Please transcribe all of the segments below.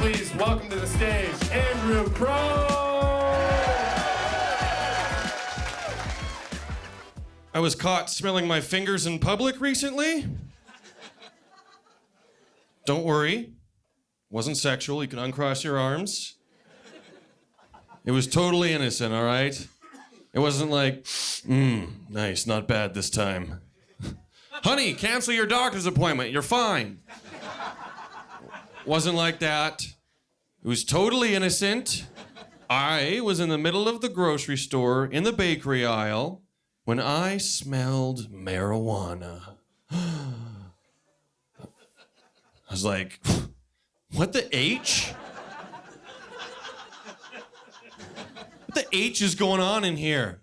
Please welcome to the stage, Andrew Crone! I was caught smelling my fingers in public recently. Don't worry. Wasn't sexual. You can uncross your arms. It was totally innocent, all right? It wasn't like, nice, not bad this time. Honey, cancel your doctor's appointment. You're fine. Wasn't like that. It was totally innocent. I was in the middle of the grocery store in the bakery aisle when I smelled marijuana. I was like, what the H? What the H is going on in here?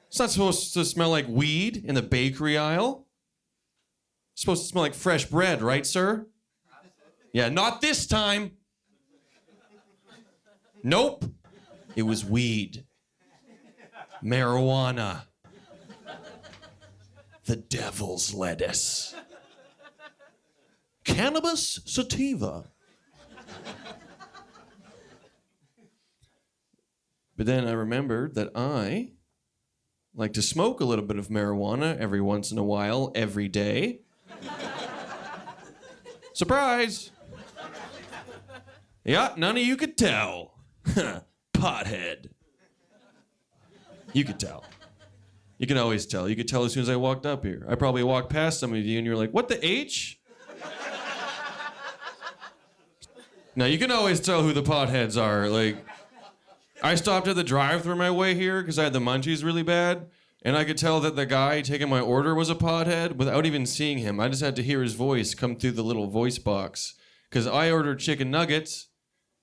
It's not supposed to smell like weed in the bakery aisle. It's supposed to smell like fresh bread, right, sir? Yeah, not this time. Nope. It was weed. Marijuana. The devil's lettuce. Cannabis sativa. But then I remembered that I like to smoke a little bit of marijuana every once in a while, every day. Surprise! Yeah, none of you could tell. Pothead. You could tell. You can always tell. You could tell as soon as I walked up here. I probably walked past some of you and you're like, what the H? Now, you can always tell who the potheads are. Like, I stopped at the drive-thru on my way here because I had the munchies really bad, and I could tell that the guy taking my order was a pothead without even seeing him. I just had to hear his voice come through the little voice box because I ordered chicken nuggets,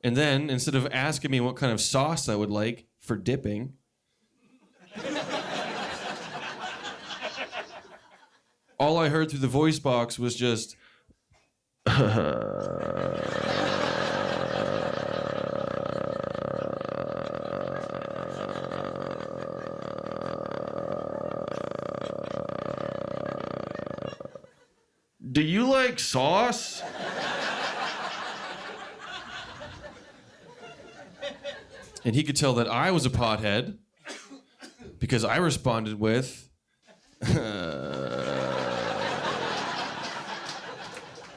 and then instead of asking me what kind of sauce I would like for dipping, all I heard through the voice box was just, do you like sauce? And he could tell that I was a pothead because I responded with,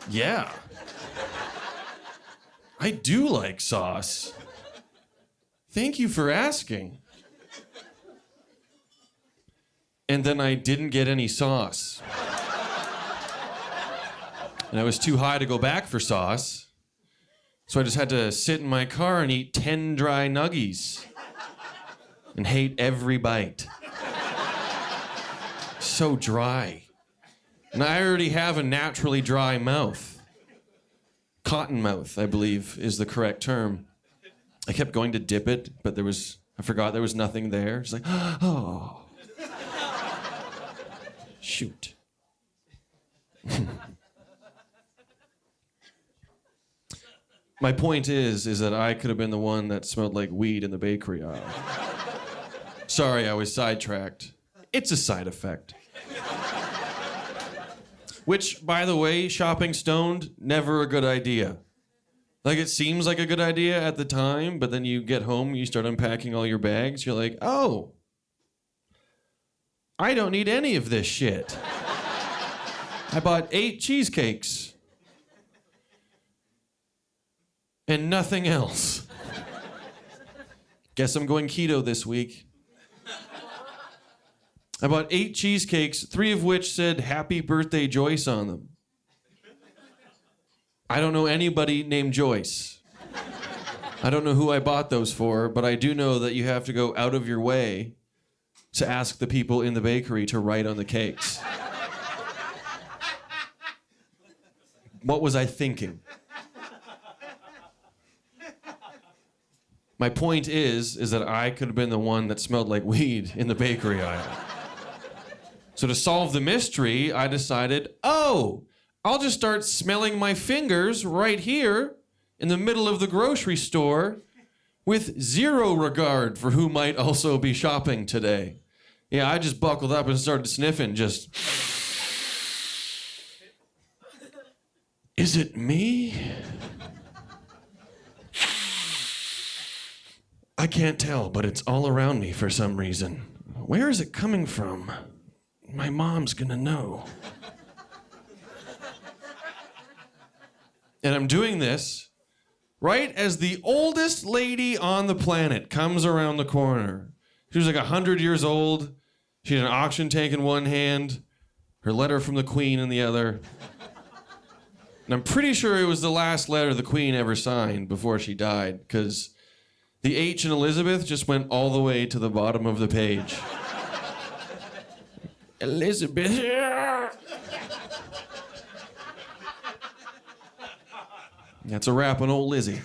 yeah. I do like sauce. Thank you for asking. And then I didn't get any sauce. And I was too high to go back for sauce. So I just had to sit in my car and eat 10 dry nuggies and hate every bite. So dry. And I already have a naturally dry mouth. Cotton mouth, I believe, is the correct term. I kept going to dip it, but I forgot there was nothing there. It's like, oh. Shoot. My point is that I could have been the one that smelled like weed in the bakery aisle. Sorry, I was sidetracked. It's a side effect. Which, by the way, shopping stoned, never a good idea. Like, it seems like a good idea at the time, but then you get home, you start unpacking all your bags, you're like, oh, I don't need any of this shit. I bought 8 cheesecakes. And nothing else. Guess I'm going keto this week. I bought 8 cheesecakes, 3 of which said Happy Birthday Joyce on them. I don't know anybody named Joyce. I don't know who I bought those for, but I do know that you have to go out of your way to ask the people in the bakery to write on the cakes. What was I thinking? My point is that I could have been the one that smelled like weed in the bakery aisle. So to solve the mystery, I decided, I'll just start smelling my fingers right here in the middle of the grocery store with zero regard for who might also be shopping today. Yeah, I just buckled up and started sniffing, just... Is it me? I can't tell, but it's all around me for some reason. Where is it coming from? My mom's gonna know. And I'm doing this right as the oldest lady on the planet comes around the corner. She was like 100 years old. She had an auction tank in one hand, her letter from the Queen in the other. And I'm pretty sure it was the last letter the Queen ever signed before she died, because the H in Elizabeth just went all the way to the bottom of the page. Elizabeth. That's a wrap on old Lizzie.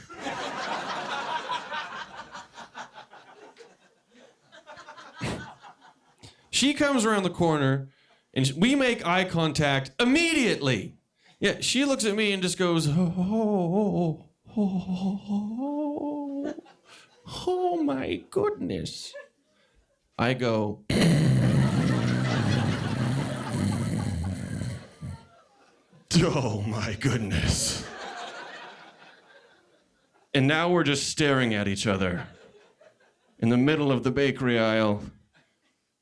She comes around the corner, and we make eye contact immediately. Yeah, she looks at me and just goes, oh my goodness. I go, oh my goodness. And now we're just staring at each other in the middle of the bakery aisle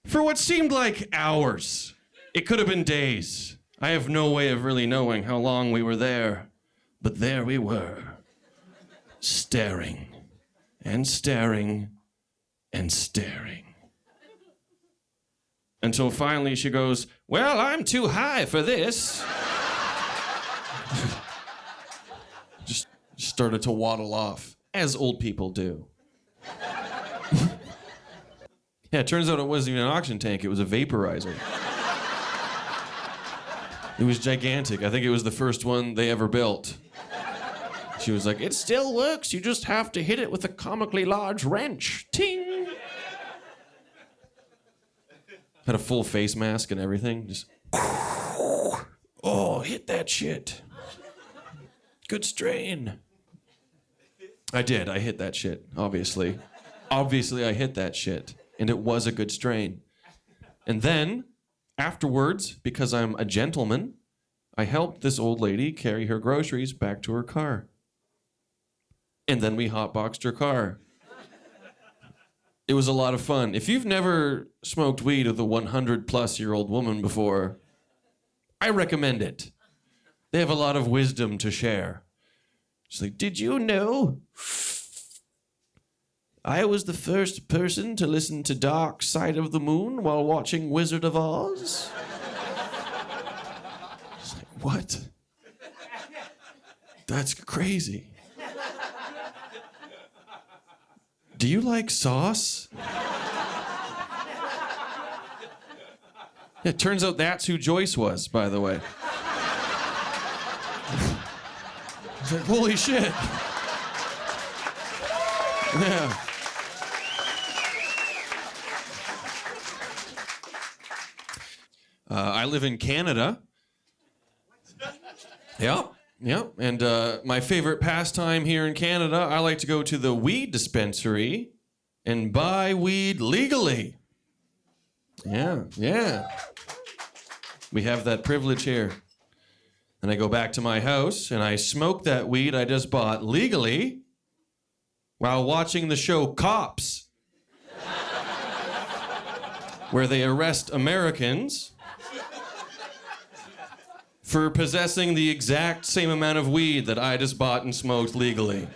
for what seemed like hours. It could have been days. I have no way of really knowing how long we were there, but there we were, staring and staring and staring. Until finally she goes, well, I'm too high for this. Just started to waddle off, as old people do. Yeah, it turns out it wasn't even an auction tank, it was a vaporizer. It was gigantic. I think it was the first one they ever built. She was like, it still works, you just have to hit it with a comically large wrench. Ting! Had a full face mask and everything. Just, oh, hit that shit. Good strain. I did. I hit that shit, obviously. Obviously, I hit that shit. And it was a good strain. And then, afterwards, because I'm a gentleman, I helped this old lady carry her groceries back to her car. And then we hotboxed her car. It was a lot of fun. If you've never smoked weed with a 100-plus-year-old woman before, I recommend it. They have a lot of wisdom to share. She's like, did you know I was the first person to listen to Dark Side of the Moon while watching Wizard of Oz? She's like, what? That's crazy. Do you like sauce? It turns out that's who Joyce was, by the way. It's like, holy shit. Yeah. I live in Canada. Yep. And my favorite pastime here in Canada, I like to go to the weed dispensary and buy weed legally. Yeah. We have that privilege here. And I go back to my house and I smoke that weed I just bought legally while watching the show Cops, where they arrest Americans for possessing the exact same amount of weed that I just bought and smoked legally.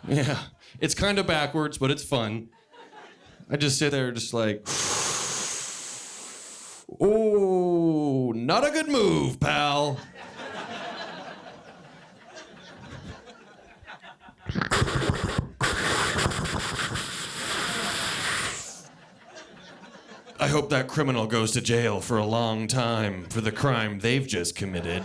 Yeah, it's kind of backwards, but it's fun. I just sit there just like, oh, not a good move, pal. I hope that criminal goes to jail for a long time for the crime they've just committed.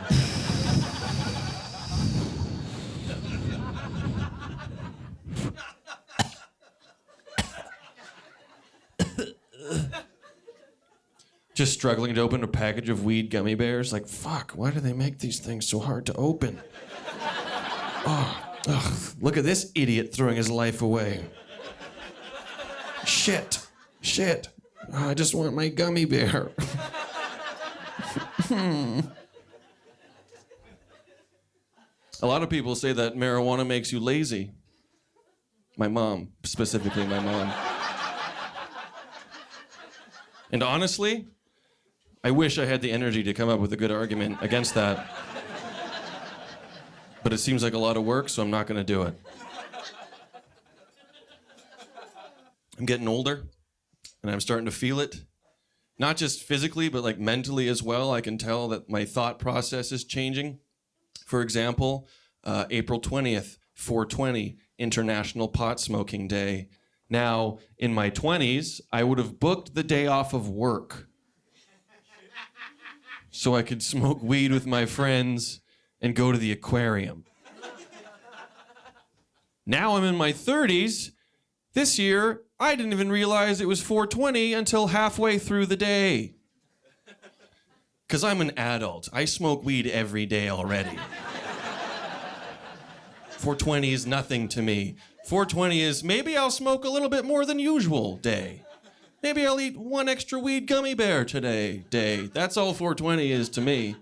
Just struggling to open a package of weed gummy bears. Like, fuck, why do they make these things so hard to open? Oh, look at this idiot throwing his life away. Shit. Oh, I just want my gummy bear. A lot of people say that marijuana makes you lazy. My mom, specifically my mom. And honestly, I wish I had the energy to come up with a good argument against that. But it seems like a lot of work, so I'm not going to do it. I'm getting older, and I'm starting to feel it. Not just physically, but like mentally as well. I can tell that my thought process is changing. For example, April 20th, 420, International Pot Smoking Day. Now, in my 20s, I would have booked the day off of work so I could smoke weed with my friends and go to the aquarium. Now I'm in my 30s. This year, I didn't even realize it was 420 until halfway through the day. Because I'm an adult. I smoke weed every day already. 420 is nothing to me. 420 is maybe I'll smoke a little bit more than usual day. Maybe I'll eat one extra weed gummy bear today day. That's all 420 is to me.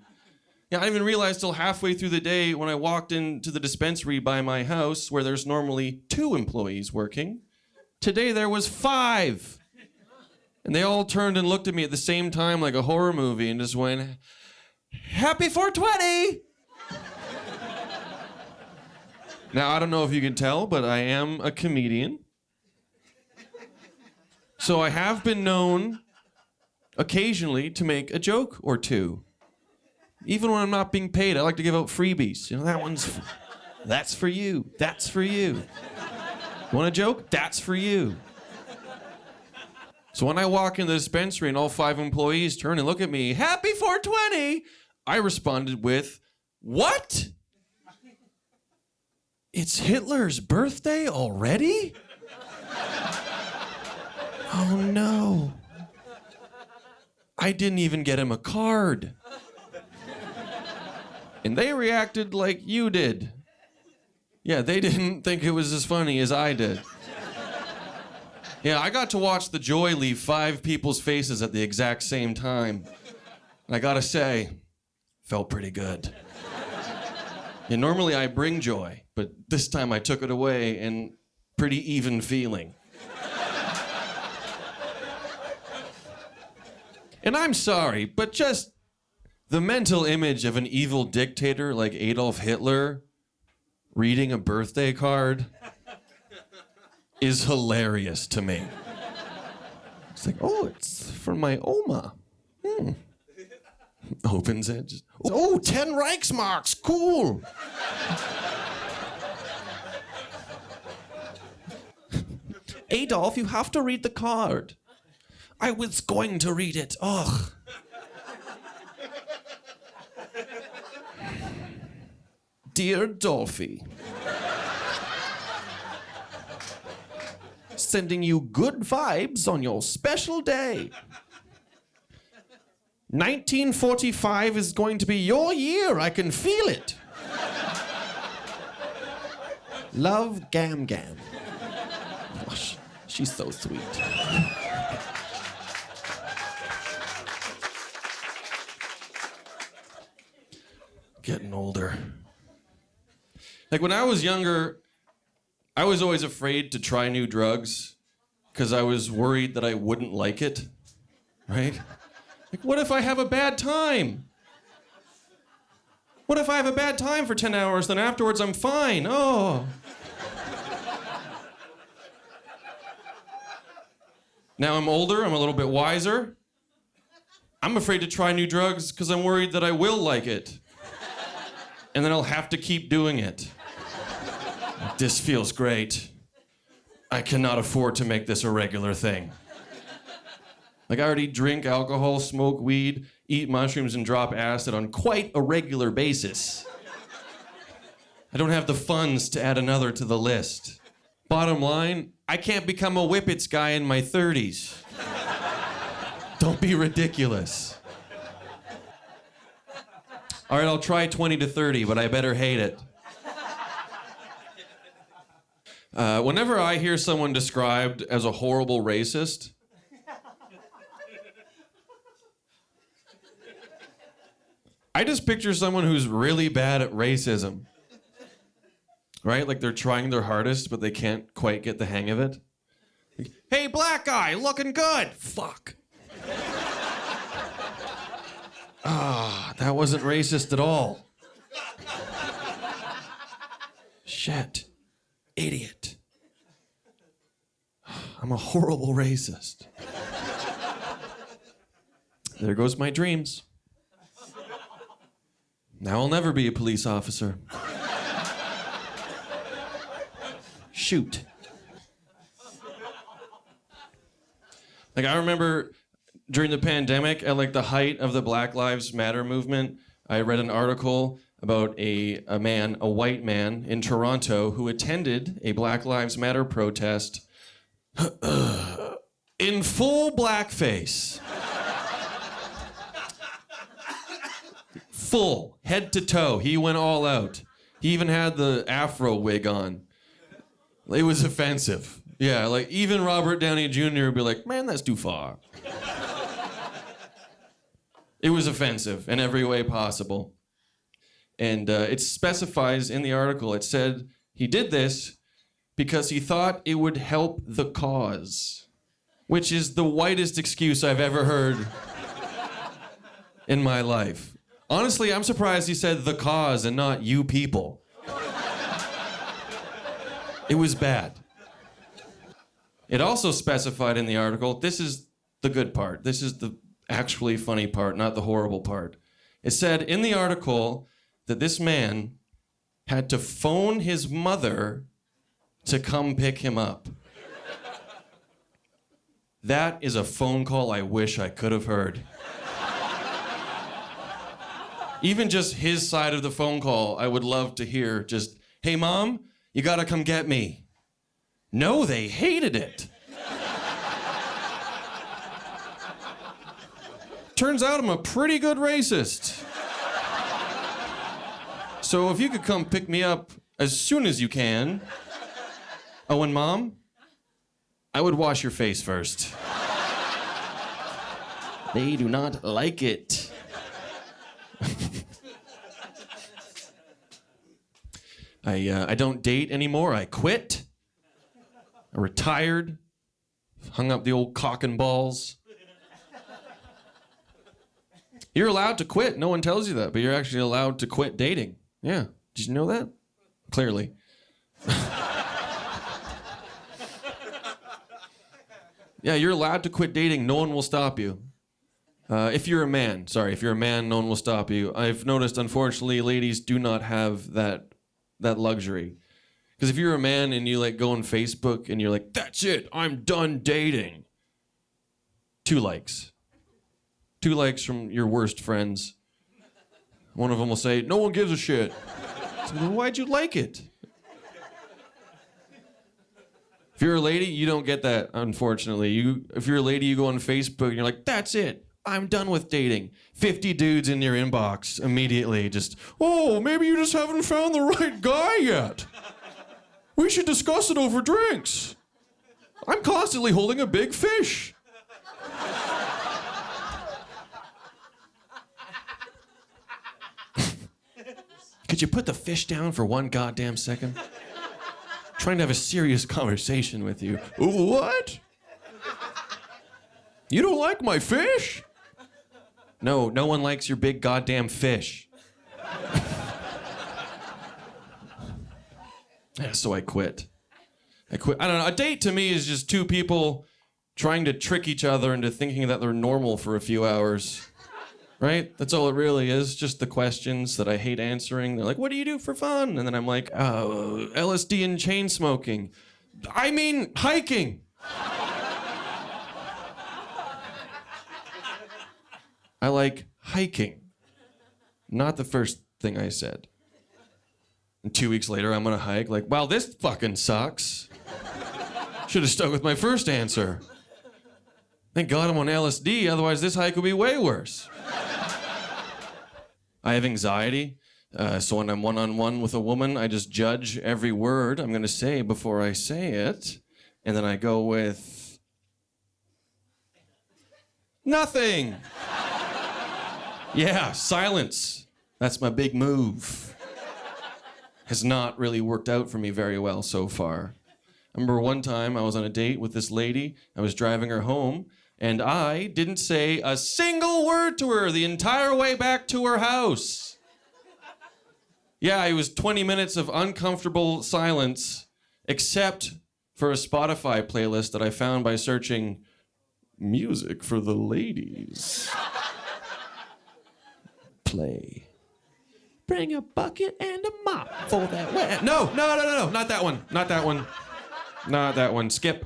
Yeah, I didn't even realize till halfway through the day when I walked into the dispensary by my house where there's normally 2 employees working. Today there was 5. And they all turned and looked at me at the same time like a horror movie and just went, "Happy 420!" Now, I don't know if you can tell, but I am a comedian. So I have been known occasionally to make a joke or two. Even when I'm not being paid, I like to give out freebies. You know, that's for you. That's for you. Want a joke? That's for you. So when I walk in the dispensary and all 5 employees turn and look at me, "Happy 420!" I responded with, "What? It's Hitler's birthday already? Oh no. I didn't even get him a card." And they reacted like you did. Yeah, they didn't think it was as funny as I did. Yeah, I got to watch the joy leave 5 people's faces at the exact same time. And I gotta say, felt pretty good. Yeah, normally I bring joy, but this time I took it away and pretty even feeling. And I'm sorry, but just the mental image of an evil dictator like Adolf Hitler reading a birthday card is hilarious to me. It's like, "Oh, it's from my Oma." Opens it. Just, "Oh, 10 Reichsmarks, cool." "Adolf, you have to read the card." "I was going to read it. Ugh." "Dear Dolphy, sending you good vibes on your special day. 1945 is going to be your year. I can feel it. Love, Gam Gam." Oh, she's so sweet. Getting older. Like when I was younger, I was always afraid to try new drugs because I was worried that I wouldn't like it, right? Like, what if I have a bad time? What if I have a bad time for 10 hours, then afterwards I'm fine? Oh. Now I'm older, I'm a little bit wiser. I'm afraid to try new drugs because I'm worried that I will like it. And then I'll have to keep doing it. This feels great. I cannot afford to make this a regular thing. Like I already drink alcohol, smoke weed, eat mushrooms, and drop acid on quite a regular basis. I don't have the funds to add another to the list. Bottom line, I can't become a Whippets guy in my 30s. Don't be ridiculous. All right, I'll try 20 to 30, but I better hate it. Whenever I hear someone described as a horrible racist, I just picture someone who's really bad at racism. right? Like they're trying their hardest, but they can't quite get the hang of it. Like, hey, black guy, looking good. Fuck. That wasn't racist at all. Shit. Idiot. I'm a horrible racist. There goes my dreams. Now I'll never be a police officer. Shoot. Like, I remember during the pandemic, at like the height of the Black Lives Matter movement, I read an article about a white man in Toronto who attended a Black Lives Matter protest in full blackface. Full, head to toe. He went all out. He even had the afro wig on. It was offensive. Yeah, like even Robert Downey Jr. would be like, man, that's too far. It was offensive in every way possible. And it specifies in the article, it said he did this because he thought it would help the cause, which is the whitest excuse I've ever heard in my life. Honestly, I'm surprised he said the cause and not you people. It was bad. It also specified in the article, this is the good part. This is the actually funny part, not the horrible part. It said in the article that this man had to phone his mother to come pick him up. That is a phone call I wish I could have heard. Even just his side of the phone call, I would love to hear just, hey, Mom, you gotta come get me. No, they hated it. Turns out I'm a pretty good racist. So if you could come pick me up as soon as you can. Oh, and Mom, I would wash your face first. They do not like it. I don't date anymore. I quit. I retired. Hung up the old cock and balls. You're allowed to quit. No one tells you that, but you're actually allowed to quit dating. Yeah. Did you know that? Clearly. Yeah, you're allowed to quit dating. No one will stop you. If you're a man, no one will stop you. I've noticed, unfortunately, ladies do not have that luxury. Because if you're a man and you like go on Facebook and you're like, that's it, I'm done dating. 2 likes. 2 likes from your worst friends. One of them will say, no one gives a shit. So then why'd you like it? If you're a lady, you don't get that, unfortunately. If you're a lady, you go on Facebook and you're like, that's it, I'm done with dating. 50 dudes in your inbox immediately just, oh, maybe you just haven't found the right guy yet. We should discuss it over drinks. I'm constantly holding a big fish. Could you put the fish down for one goddamn second? Trying to have a serious conversation with you. What? You don't like my fish? No, no one likes your big goddamn fish. Yeah, so I quit. I don't know. A date to me is just 2 people trying to trick each other into thinking that they're normal for a few hours. Right? That's all it really is. Just the questions that I hate answering. They're like, what do you do for fun? And then I'm like, oh, LSD and chain smoking. I mean, hiking. I like hiking. Not the first thing I said. And 2 weeks later, I'm gonna hike. Like, wow, this fucking sucks. Should have stuck with my first answer. Thank God I'm on LSD, otherwise this hike would be way worse. I have anxiety, so when I'm one-on-one with a woman, I just judge every word I'm gonna say before I say it, and then I go with... nothing! Yeah, silence. That's my big move. has not really worked out for me very well so far. I remember one time I was on a date with this lady. I was driving her home, and I didn't say a single word to her the entire way back to her house. Yeah, it was 20 minutes of uncomfortable silence, except for a Spotify playlist that I found by searching music for the ladies. Play. Bring a bucket and a mop for that wet. No, not that one. Not that one. Not that one. Skip.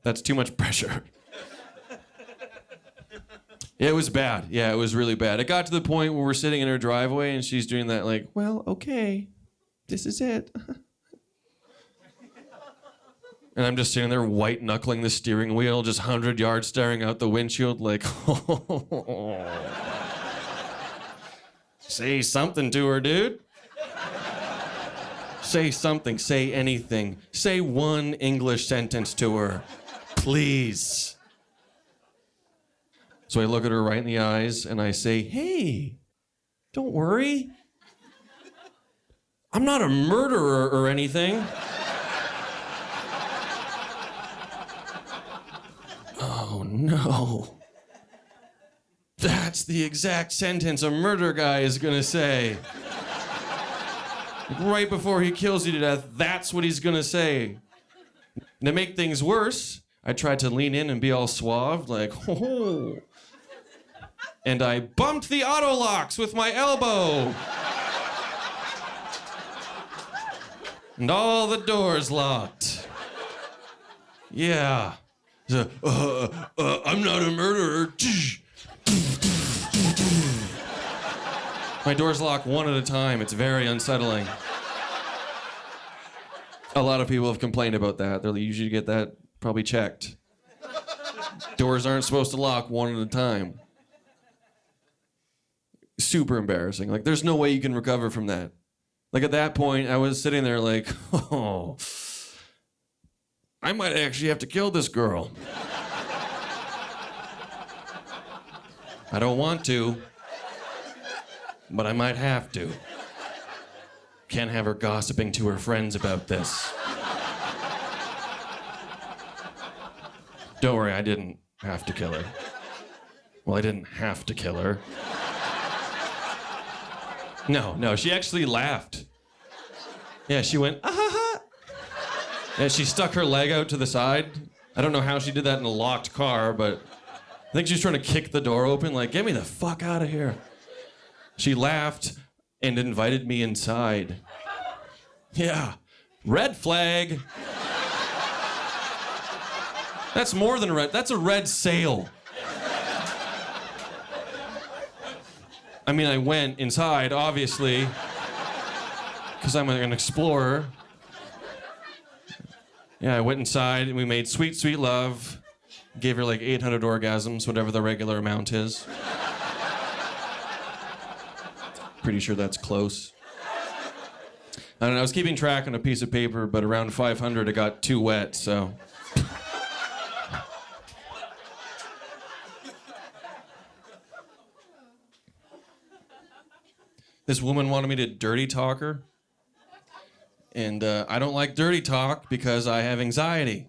That's too much pressure. It was bad. Yeah, it was really bad. It got to the point where we're sitting in her driveway and she's doing that like, well, okay, this is it. And I'm just sitting there white knuckling the steering wheel, just 100 yards staring out the windshield like, say something to her, dude. Say something, say anything. Say one English sentence to her, please. So I look at her right in the eyes and I say, hey, don't worry. I'm not a murderer or anything. Oh no. That's the exact sentence a murder guy is gonna say. Right before he kills you to death, that's what he's gonna say. And to make things worse, I tried to lean in and be all suave, like, ho. And I bumped the auto locks with my elbow. And all the doors locked. Yeah. So, I'm not a murderer. My doors lock one at a time. It's very unsettling. A lot of people have complained about that. They'll usually get that probably checked. Doors aren't supposed to lock one at a time. Super embarrassing. Like, there's no way you can recover from that. Like, at that point, I was sitting there like, oh, I might actually have to kill this girl. I don't want to, but I might have to. Can't have her gossiping to her friends about this. Don't worry, I didn't have to kill her. Well, I didn't have to kill her. No, she actually laughed. Yeah, she went, ah ha ha. Yeah, she stuck her leg out to the side. I don't know how she did that in a locked car, but I think she was trying to kick the door open, like, get me the fuck out of here. She laughed and invited me inside. Yeah, red flag. That's more than red, that's a red sail. I mean, I went inside, obviously, because I'm an explorer. Yeah, I went inside and we made sweet, sweet love. Gave her like 800 orgasms, whatever the regular amount is. Pretty sure that's close. I don't know, I was keeping track on a piece of paper, but around 500 it got too wet, so. This woman wanted me to dirty talk her. And I don't like dirty talk because I have anxiety.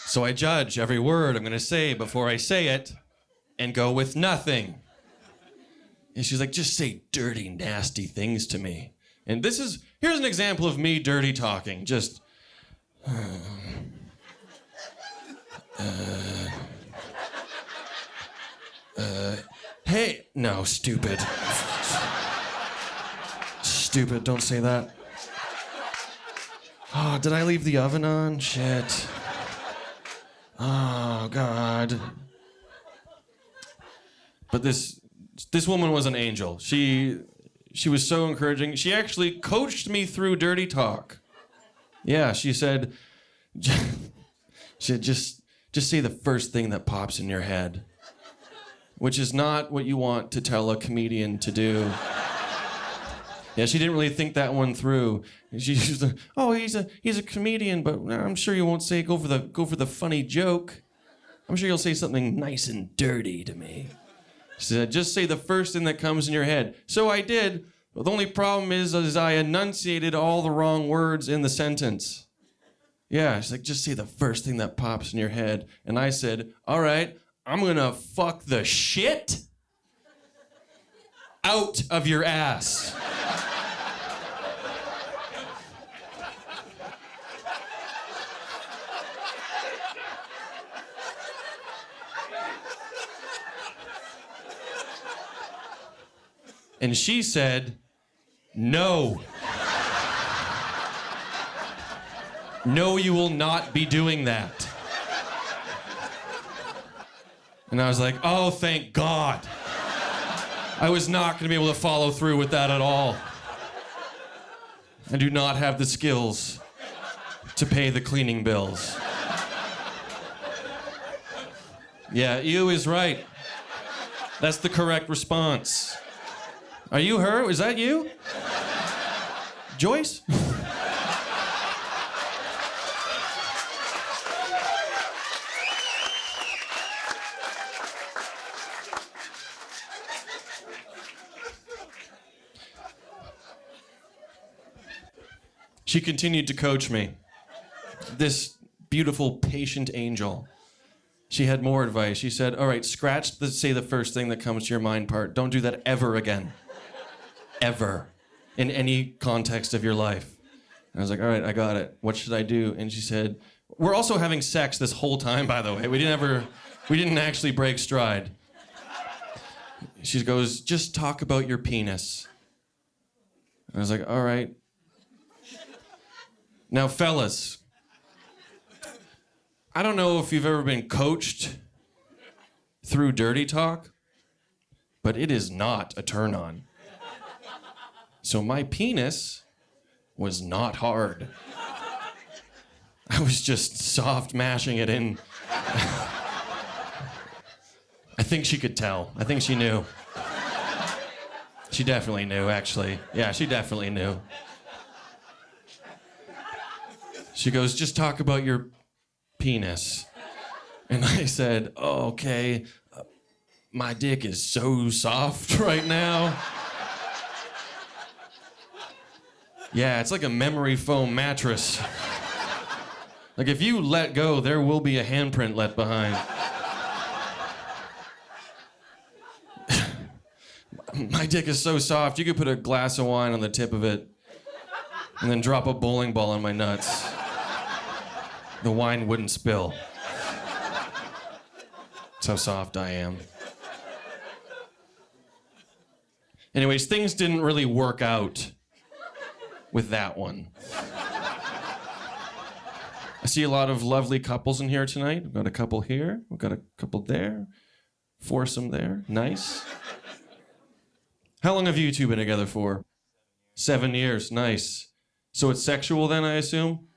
So I judge every word I'm gonna say before I say it and go with nothing. And she's like, just say dirty, nasty things to me. And here's an example of me dirty talking. Just, hey, no, stupid. Stupid, don't say that. Oh, did I leave the oven on? Shit. Oh, God. But this woman was an angel. She was so encouraging. She actually coached me through dirty talk. Yeah, she said, just say the first thing that pops in your head, which is not what you want to tell a comedian to do. Yeah, she didn't really think that one through. She's like, oh, he's a comedian, but I'm sure you won't say go for the funny joke. I'm sure you'll say something nice and dirty to me. She said, just say the first thing that comes in your head. So I did, The only problem is I enunciated all the wrong words in the sentence. Yeah, she's like, just say the first thing that pops in your head. And I said, all right, I'm gonna fuck the shit out of your ass. And she said, no. No, you will not be doing that. And I was like, oh, thank God. I was not going to be able to follow through with that at all. I do not have the skills to pay the cleaning bills. Yeah, you is right. That's the correct response. Are you her? Is that you? Joyce? She continued to coach me. This beautiful, patient angel. She had more advice. She said, all right, say the first thing that comes to your mind part. Don't do that ever again. Ever. In any context of your life. And I was like, all right, I got it. What should I do? And she said, we're also having sex this whole time, by the way. We didn't actually break stride. She goes, just talk about your penis. I was like, all right. Now, fellas, I don't know if you've ever been coached through dirty talk, but it is not a turn on. So my penis was not hard. I was just soft mashing it in. I think she could tell. I think she knew. She definitely knew, actually. Yeah, she definitely knew. She goes, just talk about your penis. And I said, oh, okay, my dick is so soft right now. Yeah, it's like a memory foam mattress. Like if you let go, there will be a handprint left behind. My dick is so soft, you could put a glass of wine on the tip of it and then drop a bowling ball on my nuts. The wine wouldn't spill. That's how soft I am. Anyways, things didn't really work out with that one. I see a lot of lovely couples in here tonight. We've got a couple here. We've got a couple there. Foursome there. Nice. How long have you two been together for? 7 years. Nice. So it's sexual then, I assume?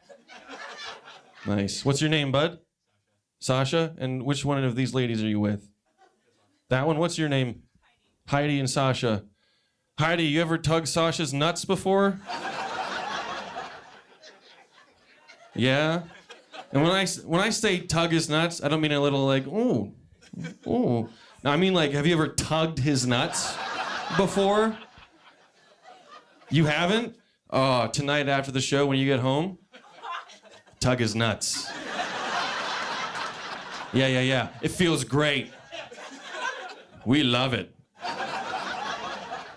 Nice. What's your name, bud? Sasha? And which one of these ladies are you with? That one? What's your name? Heidi and Sasha. Heidi, you ever tugged Sasha's nuts before? Yeah? And when I say tug his nuts, I don't mean a little like, ooh, ooh. No, I mean like, have you ever tugged his nuts before? You haven't? Oh, tonight after the show when you get home, tug his nuts. Yeah. It feels great. We love it.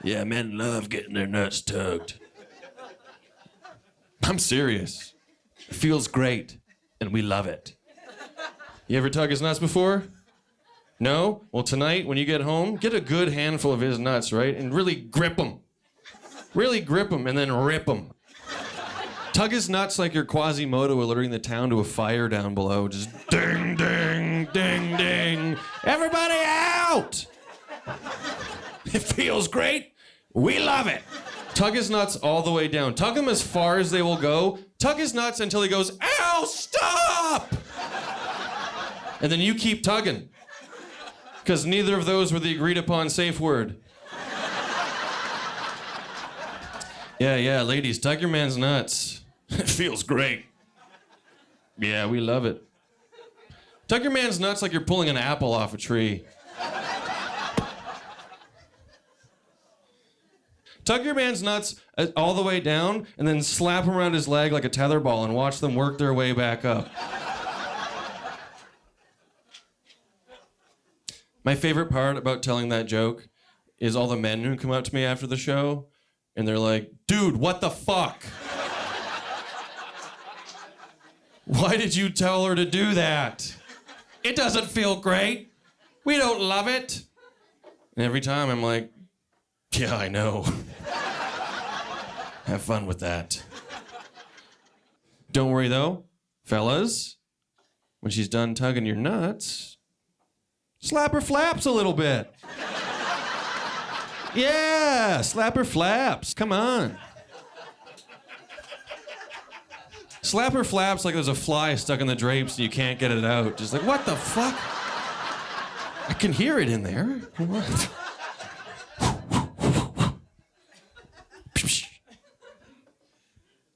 Yeah, men love getting their nuts tugged. I'm serious. It feels great, and we love it. You ever tug his nuts before? No? Well, tonight, when you get home, get a good handful of his nuts, right? And really grip them. Really grip them, and then rip them. Tug his nuts like you're Quasimodo alerting the town to a fire down below. Just ding, ding, ding, ding. Everybody out! It feels great. We love it. Tug his nuts all the way down. Tug him as far as they will go. Tug his nuts until he goes, ow, stop! And then you keep tugging. Because neither of those were the agreed upon safe word. Yeah, ladies, tug your man's nuts. It feels great. Yeah, we love it. Tug your man's nuts like you're pulling an apple off a tree. Tug your man's nuts all the way down and then slap him around his leg like a tetherball and watch them work their way back up. My favorite part about telling that joke is all the men who come up to me after the show and they're like, dude, what the fuck? Why did you tell her to do that? It doesn't feel great. We don't love it. And every time I'm like, yeah, I know. Have fun with that. Don't worry though, fellas. When she's done tugging your nuts, slap her flaps a little bit. Yeah, slap her flaps. Come on. Slap her flaps like there's a fly stuck in the drapes and you can't get it out. Just like, what the fuck? I can hear it in there. What?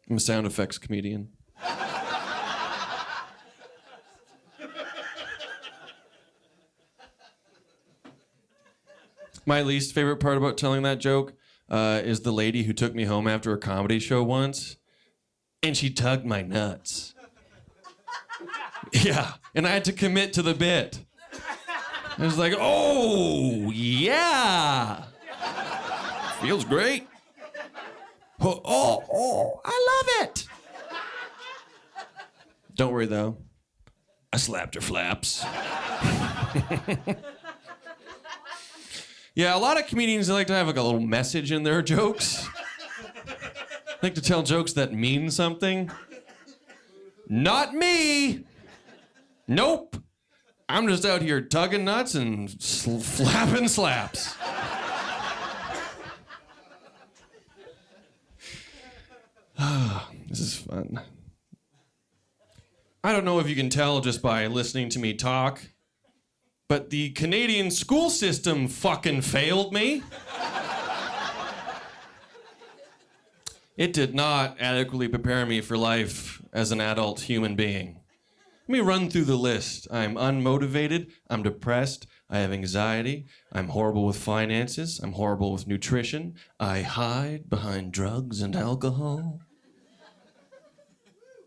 I'm a sound effects comedian. My least favorite part about telling that joke is the lady who took me home after a comedy show once. And she tugged my nuts. Yeah, and I had to commit to the bit. I was like, oh, yeah. Feels great. Oh, I love it. Don't worry, though. I slapped her flaps. Yeah, a lot of comedians, they like to have like a little message in their jokes. Like to tell jokes that mean something. Not me. Nope. I'm just out here tugging nuts and flapping slaps. This is fun. I don't know if you can tell just by listening to me talk, but the Canadian school system fucking failed me. It did not adequately prepare me for life as an adult human being. Let me run through the list. I'm unmotivated, I'm depressed, I have anxiety, I'm horrible with finances, I'm horrible with nutrition, I hide behind drugs and alcohol.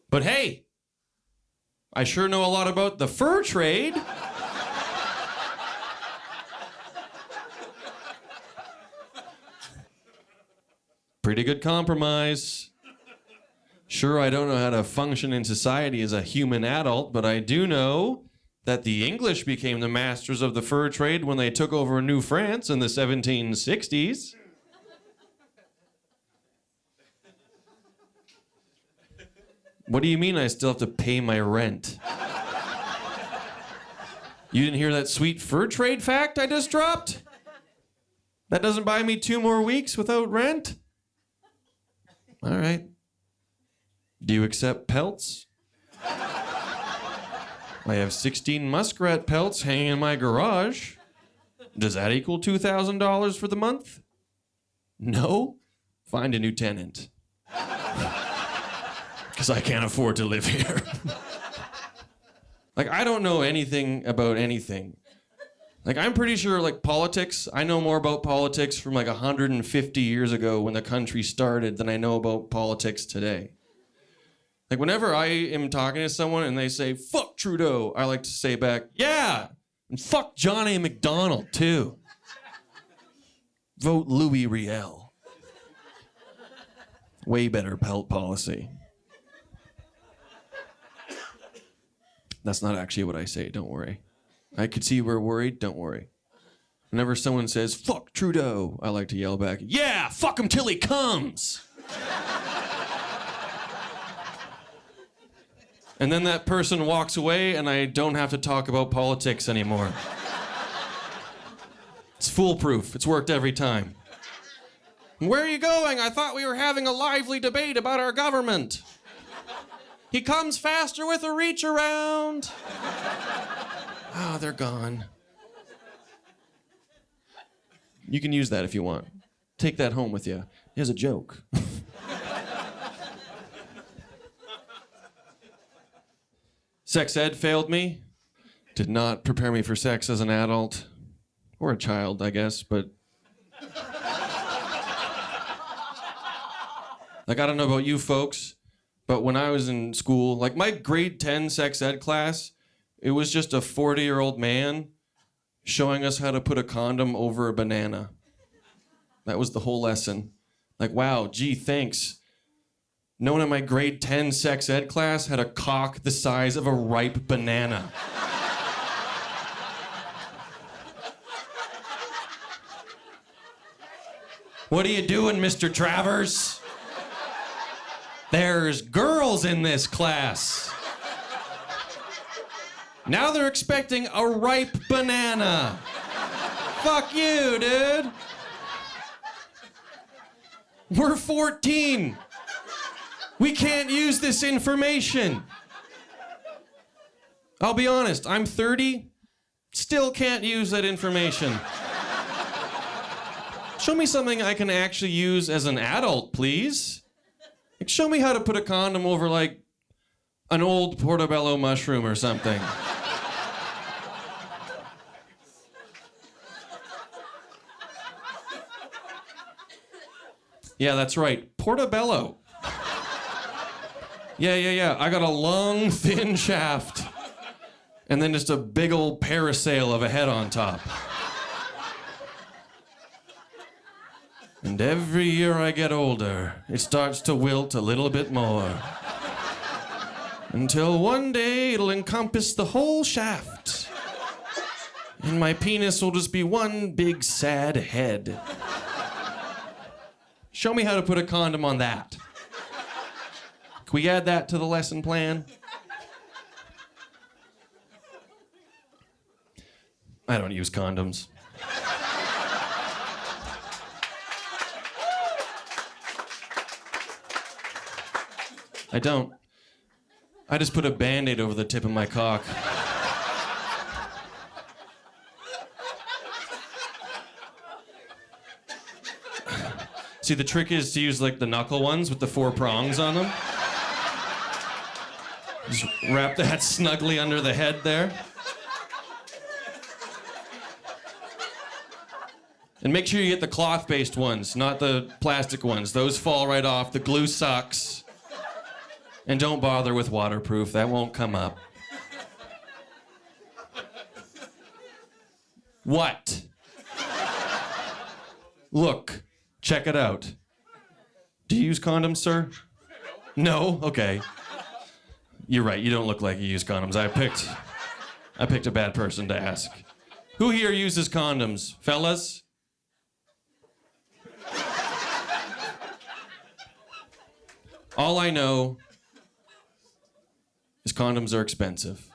But hey, I sure know a lot about the fur trade. Pretty good compromise. Sure, I don't know how to function in society as a human adult, but I do know that the English became the masters of the fur trade when they took over New France in the 1760s. What do you mean I still have to pay my rent? You didn't hear that sweet fur trade fact I just dropped? That doesn't buy me 2 more weeks without rent? All right. Do you accept pelts? I have 16 muskrat pelts hanging in my garage. Does that equal $2,000 for the month? No? Find a new tenant. Because I can't afford to live here. Like, I don't know anything about anything. Like, I'm pretty sure, like, politics, I know more about politics from, like, 150 years ago when the country started than I know about politics today. Like, whenever I am talking to someone and they say, fuck Trudeau, I like to say back, yeah, and fuck John A. MacDonald, too. Vote Louis Riel. Way better pelt policy. That's not actually what I say, don't worry. I could see you were worried, don't worry. Whenever someone says, fuck Trudeau, I like to yell back, yeah, fuck him till he comes. And then that person walks away and I don't have to talk about politics anymore. It's foolproof, it's worked every time. Where are you going? I thought we were having a lively debate about our government. He comes faster with a reach around. Oh, they're gone. You can use that if you want. Take that home with you. Here's a joke. Sex ed failed me. Did not prepare me for sex as an adult. Or a child, I guess, but... Like, I don't know about you folks, but when I was in school, like my grade 10 sex ed class, it was just a 40-year-old man showing us how to put a condom over a banana. That was the whole lesson. Like, wow, gee, thanks. No one in my grade 10 sex ed class had a cock the size of a ripe banana. What are you doing, Mr. Travers? There's girls in this class. Now they're expecting a ripe banana. Fuck you, dude. We're 14. We can't use this information. I'll be honest, I'm 30, still can't use that information. Show me something I can actually use as an adult, please. Like, show me how to put a condom over, like, an old portobello mushroom or something. Yeah, that's right. Portobello. Yeah. I got a long, thin shaft. And then just a big old parasail of a head on top. And every year I get older, it starts to wilt a little bit more. Until one day it'll encompass the whole shaft. And my penis will just be one big sad head. Show me how to put a condom on that. Can we add that to the lesson plan? I don't use condoms. I don't. I just put a Band-Aid over the tip of my cock. See, the trick is to use like the knuckle ones with the 4 prongs on them. Just wrap that snugly under the head there. And make sure you get the cloth-based ones, not the plastic ones. Those fall right off. The glue sucks. And don't bother with waterproof. That won't come up. What? Look, check it out. Do you use condoms, sir? No? Okay. You're right. You don't look like you use condoms. I picked a bad person to ask. Who here uses condoms? Fellas? All I know is condoms are expensive.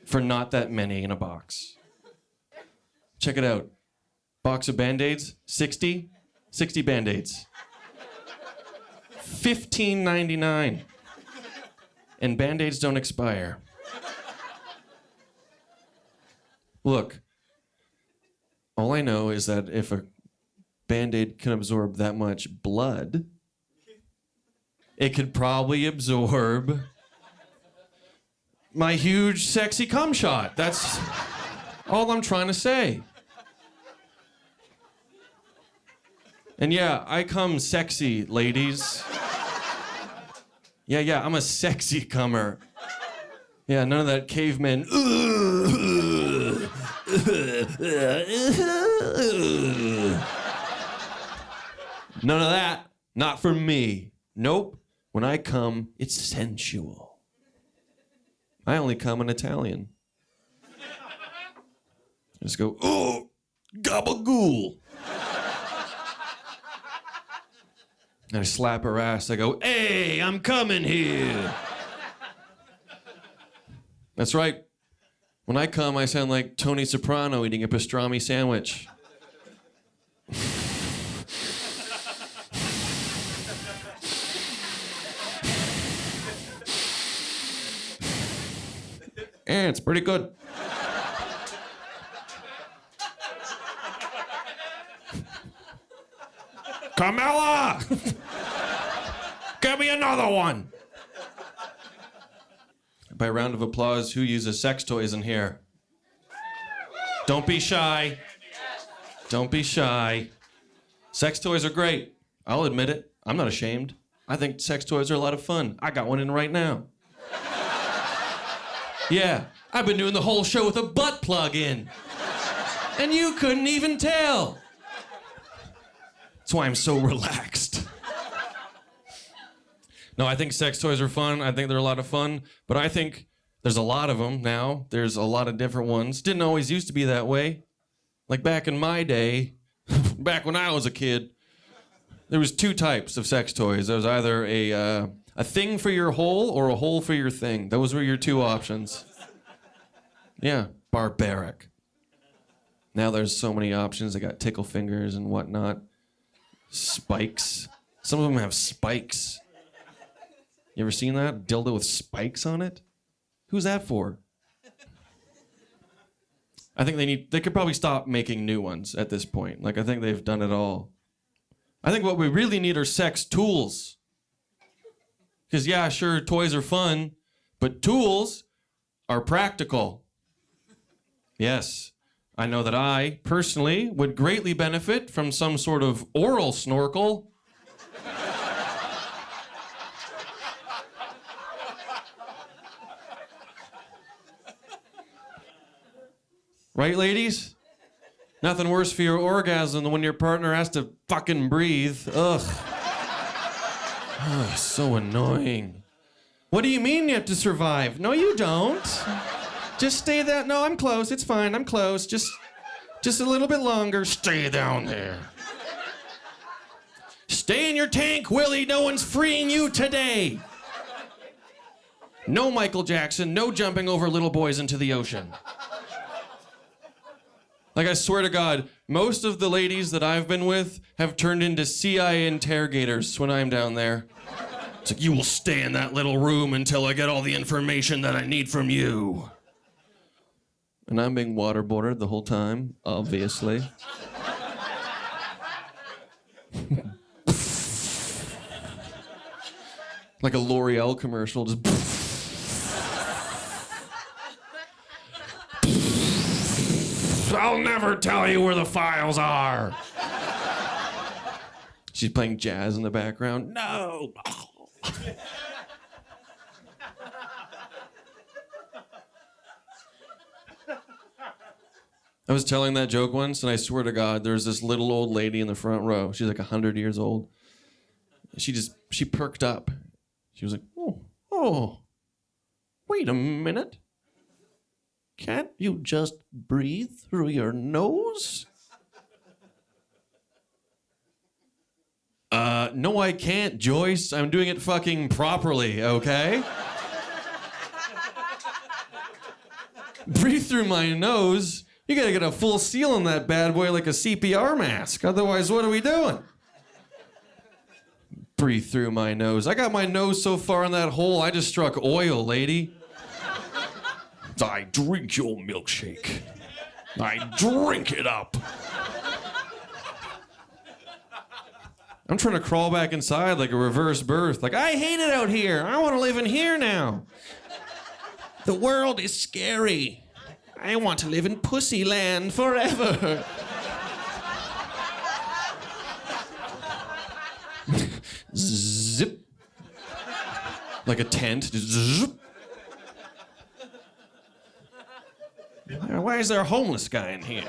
For not that many in a box. Check it out. Box of Band-Aids, 60 Band-Aids. $15.99. And Band-Aids don't expire. Look, all I know is that if a Band-Aid can absorb that much blood, it could probably absorb my huge, sexy cum shot. That's all I'm trying to say. And yeah, I come sexy, ladies. Yeah, I'm a sexy cummer. Yeah, none of that caveman. None of that. Not for me. Nope. When I come, it's sensual. I only come in Italian. I just go, oh, gabagool. And I slap her ass. I go, hey, I'm coming here. That's right. When I come, I sound like Tony Soprano eating a pastrami sandwich. Yeah, it's pretty good. Carmela! Give me another one! By a round of applause, who uses sex toys in here? Don't be shy. Don't be shy. Sex toys are great. I'll admit it. I'm not ashamed. I think sex toys are a lot of fun. I got one in right now. Yeah, I've been doing the whole show with a butt plug in. And you couldn't even tell. That's why I'm so relaxed. No, I think sex toys are fun. I think they're a lot of fun. But I think there's a lot of them now. There's a lot of different ones. Didn't always used to be that way. Like back in my day, back when I was a kid, there was 2 types of sex toys. There was either a thing for your hole or a hole for your thing. Those were your 2 options. Yeah, barbaric. Now there's so many options. They got tickle fingers and whatnot. Spikes. Some of them have spikes. You ever seen that? Dildo with spikes on it? Who's that for? I think they could probably stop making new ones at this point. Like, I think they've done it all. I think what we really need are sex tools. Because, yeah, sure, toys are fun, but tools are practical. Yes, I know that I, personally, would greatly benefit from some sort of oral snorkel. Right, ladies? Nothing worse for your orgasm than when your partner has to fucking breathe. Ugh. Oh, so annoying. What do you mean you have to survive? No, you don't. Just stay there. No, I'm close. It's fine. I'm close. Just a little bit longer. Stay down there. Stay in your tank, Willie. No one's freeing you today. No Michael Jackson. No jumping over little boys into the ocean. Like, I swear to God, most of the ladies that I've been with have turned into CIA interrogators when I'm down there. It's like, you will stay in that little room until I get all the information that I need from you. And I'm being waterboarded the whole time, obviously. Like a L'Oreal commercial, just... I'll never tell you where the files are. She's playing jazz in the background. No. I was telling that joke once, and I swear to God, there's this little old lady in the front row. She's like 100 years old. She perked up. She was like, oh, wait a minute. Can't you just breathe through your nose? No, I can't, Joyce. I'm doing it fucking properly, okay? Breathe through my nose? You gotta get a full seal on that bad boy like a CPR mask. Otherwise, what are we doing? Breathe through my nose. I got my nose so far in that hole, I just struck oil, lady. I drink your milkshake. I drink it up. I'm trying to crawl back inside like a reverse birth. Like, I hate it out here. I want to live in here now. The world is scary. I want to live in pussy land forever. Zip. Like a tent. Zip. Why is there a homeless guy in here?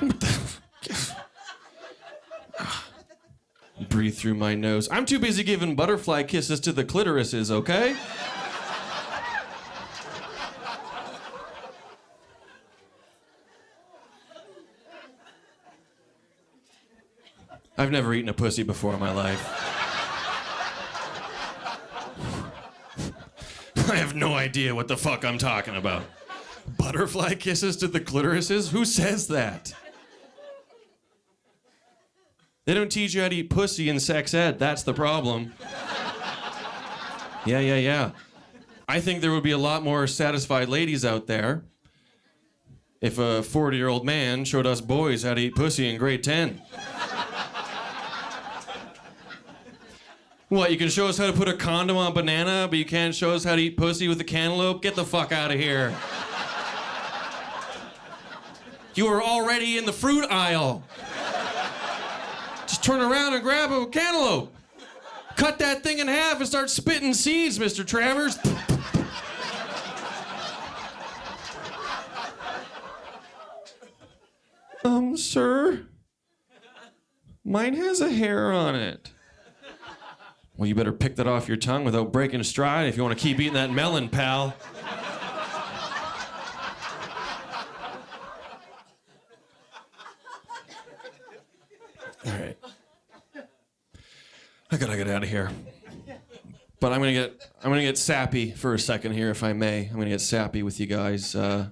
What the... Breathe through my nose. I'm too busy giving butterfly kisses to the clitorises, okay? I've never eaten a pussy before in my life. I have no idea what the fuck I'm talking about. Butterfly kisses to the clitorises? Who says that? They don't teach you how to eat pussy in sex ed. That's the problem. Yeah. I think there would be a lot more satisfied ladies out there if a 40-year-old man showed us boys how to eat pussy in grade 10. What, you can show us how to put a condom on a banana, but you can't show us how to eat pussy with a cantaloupe? Get the fuck out of here. You are already in the fruit aisle. Turn around and grab a cantaloupe. Cut that thing in half and start spitting seeds, Mr. Travers. Sir? Mine has a hair on it. Well, you better pick that off your tongue without breaking stride if you want to keep eating that melon, pal. All right. I gotta get out of here. But I'm gonna get sappy for a second here, if I may. I'm gonna get sappy with you guys. I've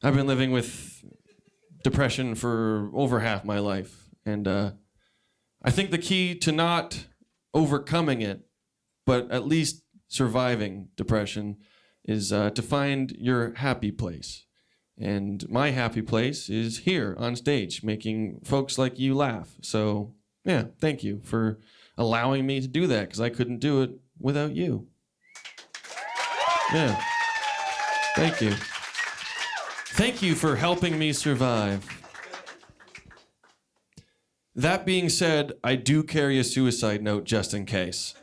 been living with depression for over half my life, and I think the key to not overcoming it, but at least surviving depression, is to find your happy place. And my happy place is here on stage, making folks like you laugh. So, yeah, thank you for allowing me to do that, because I couldn't do it without you. Yeah. Thank you. Thank you for helping me survive. That being said, I do carry a suicide note just in case.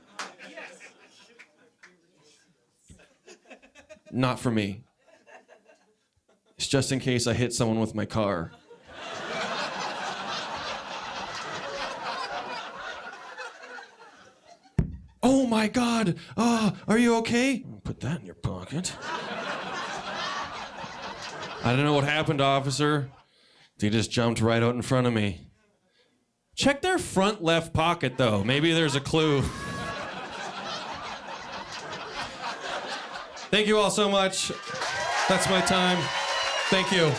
Not for me. It's just in case I hit someone with my car. Oh my God! Are you okay? Put that in your pocket. I don't know what happened, officer. They just jumped right out in front of me. Check their front left pocket, though. Maybe there's a clue. Thank you all so much. That's my time. Thank you.